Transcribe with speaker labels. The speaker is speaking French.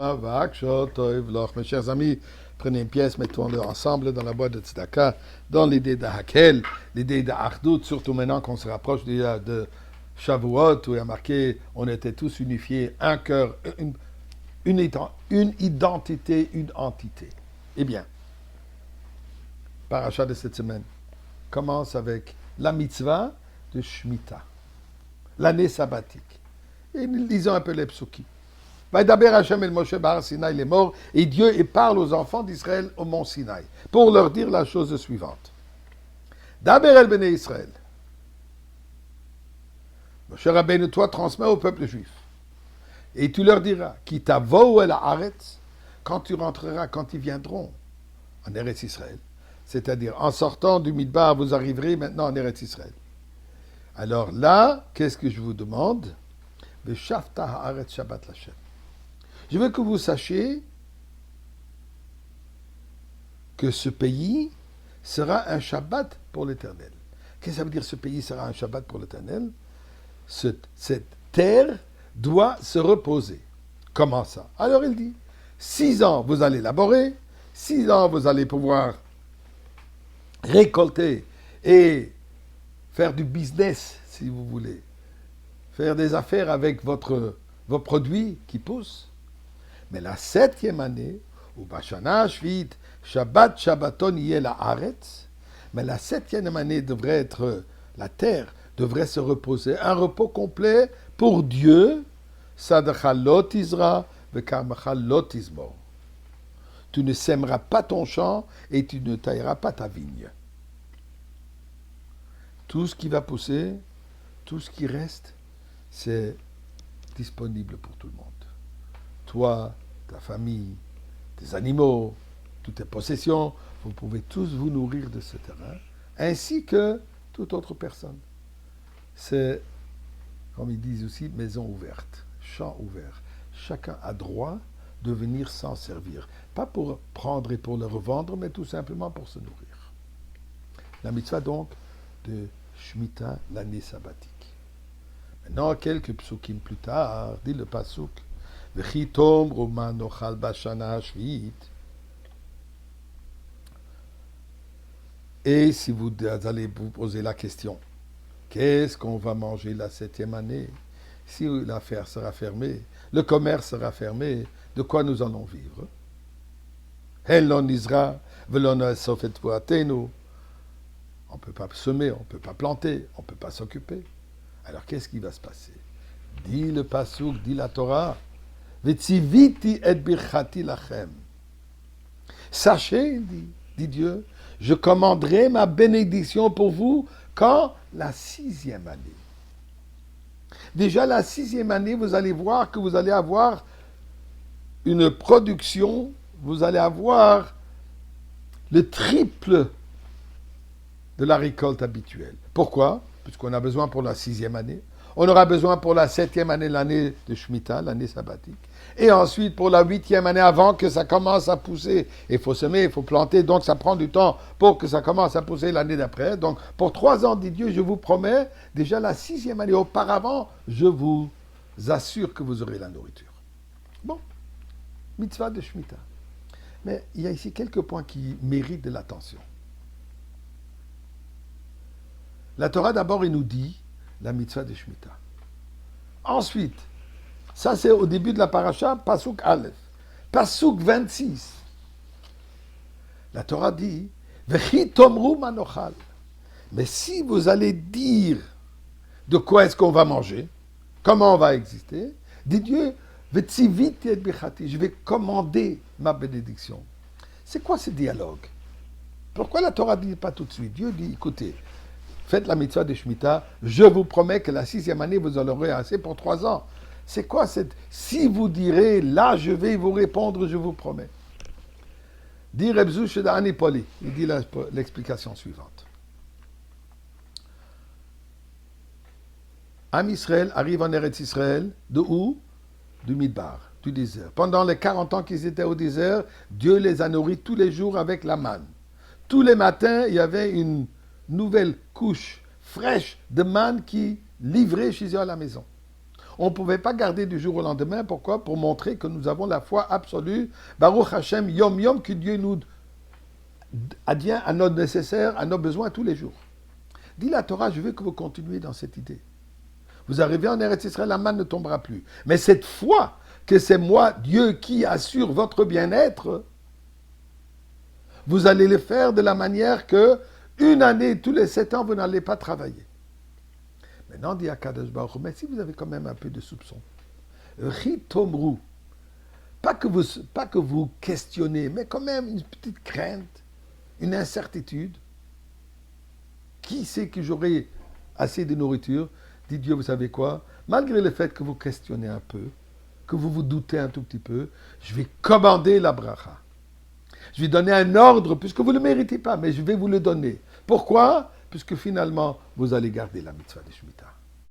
Speaker 1: Mes chers amis, prenez une pièce, mettons-le ensemble dans la boîte de Tzedaka, dans l'idée de Hakel, l'idée de Achdut, surtout maintenant qu'on se rapproche de Shavuot, où il y a marqué on était tous unifiés, un cœur, une identité, une entité. Eh bien, paracha de cette semaine commence avec la mitzvah de Shemitah, l'année sabbatique. Et nous lisons un peu les psukim. Vaïdaber Hashem el Moshe Bar Sinaï, il est mort, et Dieu parle aux enfants d'Israël au mont Sinaï, pour leur dire la chose suivante. Daber el Bene Israël. Moshe Rabbeinu, toi, transmets au peuple juif. Et tu leur diras, qui t'avou el haaretz, quand tu rentreras, quand ils viendront en Eretz Israël. C'est-à-dire, en sortant du Midbar, vous arriverez maintenant en Eretz Israël. Alors là, qu'est-ce que je vous demande? V'shavta haaretz Shabbat l'Hashem. Je veux que vous sachiez que ce pays sera un Shabbat pour l'Éternel. Qu'est-ce que ça veut dire, ce pays sera un Shabbat pour l'Éternel? Cette terre doit se reposer. Comment ça? Alors il dit, 6 ans vous allez laborer, 6 ans vous allez pouvoir récolter et faire du business, si vous voulez, faire des affaires avec vos produits qui poussent. Mais la 7e année, ou Bashana Shvit, Shabbat Shabbaton yeh la Haaretz, mais la 7e année devrait être, la terre devrait se reposer, un repos complet pour Dieu, Sadcha lo tizra, vekarmacha lo tizmor. Tu ne sèmeras pas ton champ et tu ne tailleras pas ta vigne. Tout ce qui va pousser, tout ce qui reste, c'est disponible pour tout le monde. Toi, ta famille, tes animaux, toutes tes possessions, vous pouvez tous vous nourrir de ce terrain, ainsi que toute autre personne. C'est, comme ils disent aussi, maison ouverte, champ ouvert. Chacun a droit de venir s'en servir. Pas pour prendre et pour le revendre, mais tout simplement pour se nourrir. La mitzvah donc de Shemitah, l'année sabbatique. Maintenant, quelques psukim plus tard, dit le pasuk, V'chitom roman nochal bashana shvit. Et si vous allez vous poser la question, qu'est-ce qu'on va manger la 7e année? Si l'affaire sera fermée, le commerce sera fermé, de quoi nous allons vivre? Helon Isra, velon sofet puatenu. On ne peut pas semer, on ne peut pas planter, on ne peut pas s'occuper. Alors qu'est-ce qui va se passer? Dit le pasuk, dit la Torah, V'tziviti et birchati lachem. Sachez, dit Dieu, je commanderai ma bénédiction pour vous quand? La 6e année. Déjà la 6e année, vous allez voir que vous allez avoir une production, vous allez avoir le triple de la récolte habituelle. Pourquoi? Puisqu'on a besoin pour la 6e année. On aura besoin pour la 7e année, l'année de Shemitah, l'année sabbatique. Et ensuite pour la 8e année, avant que ça commence à pousser. Il faut semer, il faut planter, donc ça prend du temps pour que ça commence à pousser l'année d'après. Donc pour 3 ans, dit Dieu, je vous promets, déjà la 6e année auparavant, je vous assure que vous aurez la nourriture. Bon, mitzvah de Shemitah. Mais il y a ici quelques points qui méritent de l'attention. La Torah d'abord, il nous dit la mitzvah de Shemitah. Ensuite, ça c'est au début de la paracha, Pasuk Aleph. Pasuk 26. La Torah dit, V'chi tomru manochal. Mais si vous allez dire de quoi est-ce qu'on va manger, comment on va exister, dit Dieu, V'tziviti et bichati, je vais commander ma bénédiction. C'est quoi ce dialogue? Pourquoi la Torah ne dit pas tout de suite? Dieu dit, écoutez, faites la mitzvah de Shemitah, je vous promets que la 6e année, vous en aurez assez pour 3 ans. C'est quoi cette... Si vous direz, là, je vais vous répondre, je vous promets. Dit Reb Zouche d'Anipoli, il dit l'explication suivante. Am Israël arrive en Eretz Israël, de où? Du Midbar, du désert. Pendant les 40 ans qu'ils étaient au désert, Dieu les a nourris tous les jours avec la manne. Tous les matins, il y avait une nouvelle couche fraîche de manne qui livrait chez eux à la maison. On ne pouvait pas garder du jour au lendemain. Pourquoi? Pour montrer que nous avons la foi absolue. Baruch Hashem, Yom Yom, que Dieu nous advient à nos nécessaires, à nos besoins tous les jours. Dit la Torah, je veux que vous continuiez dans cette idée. Vous arrivez en Eretz Israël, la manne ne tombera plus. Mais cette foi que c'est moi, Dieu, qui assure votre bien-être, vous allez le faire de la manière que une année, tous les 7 ans, vous n'allez pas travailler. Maintenant, dit Akadosh Baruch Hu, mais si vous avez quand même un peu de soupçon, Ritomru, pas que vous questionnez, mais quand même une petite crainte, une incertitude. Qui sait que j'aurai assez de nourriture? Dit Dieu, vous savez quoi? Malgré le fait que vous questionnez un peu, que vous vous doutez un tout petit peu, je vais commander la bracha. Je vais donner un ordre, puisque vous ne le méritez pas, mais je vais vous le donner. Pourquoi? Puisque finalement, vous allez garder la mitzvah de Shemitah.